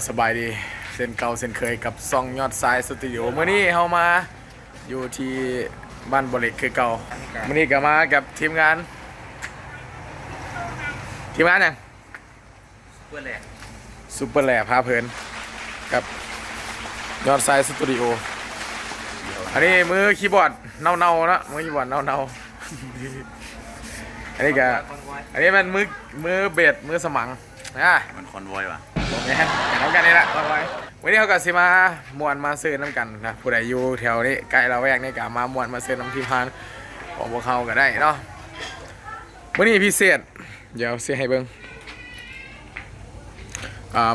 สบายดีเส้นเก่าเส้นเคยกับซองยอดทรายสตูดิโอเมื่อนี้เรามาอยู่ที่บ้านบริกคือเก่าเมื่อนี้ก็มากับทีมงานยังเพื่อนแหละซูเปอร์แลบพาเพลินกับยอดทรายสตูดิโออันนี้มือคีย์บอร์ดเน่าๆนะมือคีย์บอร์ดเน่าๆอันนี้ก็อันนี้เป็นมือเบสมือสมังมันคอนวอยว่ะแม่นน้ำกันนี่แหละวันนี้เขาก็สิมามวนมาซื้อน้ำกันนะผู้ใดอยู่แถวนี้ใกล้เราแวกนี่ก็มามวนมาซื้อน้ำทีมพานของพวกเขาก็ได้เนาะวันนี้พิเศษเดี๋ยวเสียให้เบิ้ง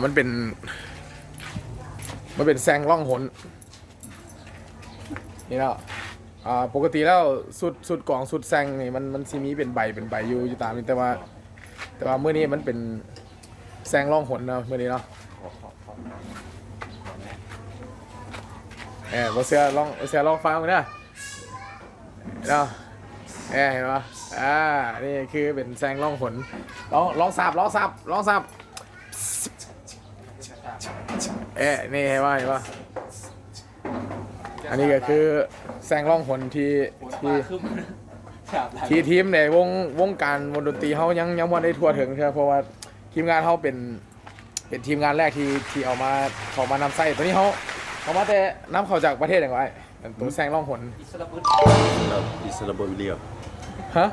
มันเป็นแซงล่องหนนี่แล้วปกติแล้วสุดกล่องสุดแซงนี่มันซีมีเป็นใบอยู่ตามนี้แต่ว่าเมื่อนี้มันเป็นแซงล่องหนเนาะเมื่อนี้เนาะบอเสือลองฟังกันนะเนาะเห็นปะนี่คือเป็นแซงล่องหนลองสับนี่เห็นปะอันนี้ก็คือแซงล่องหนที่ทีมในวงการวงดนตรีเขายังไม่ได้ทั่วถึงเท่าเพราะว่าทีมงานเขาเป็นทีมงานแรกที่เอามานำไส้ตัวนี้เขามาแต่นำเข้าจากประเทศอย่างไรตัวแซงล่องหนอิสราเบลียฮะ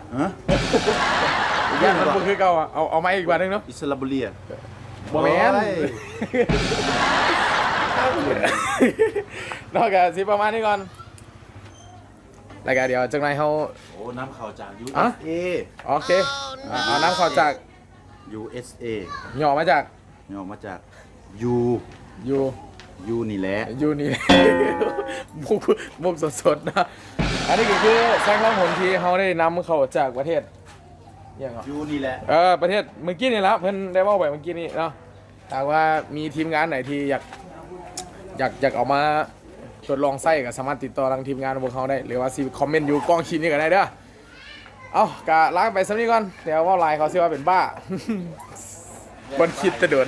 ย่างมันคือเก่าเอาไม้อีกวันนึงเนาะอิสราเบลียโมเมนต์นอกจากสิประมาณนี้ก่อนรายการเดี๋ยวจากไหนเขาน้ำข่าวจาก USA โอเคเอาน้ำข่าวจาก USA ย่อมาจากยูนี่แหละมุกสดๆนะอันนี้ก็คือแซงล่องหนที่เขาได้นำเข้าจากประเทศอย่างยูนี่แหละประเทศเมื่อกี้นี่แล้วเพิ่นได้บอกไปเมื่อกี้นี่เนาะแต่ว่ามีทีมงานไหนที่อยากเอามาทดลองไส้ก็สามารถติดต่อทางทีมงานพวกเขาได้หรือว่าซีคอมเมนต์อยู่กล้องชิ้นนี้ก็ได้เด้อเอากะลาไปสักนิดก่อนเดี๋ยวว่าไลน์เขาเชื่อว่าเป็นบ้าบนคิดจะโดน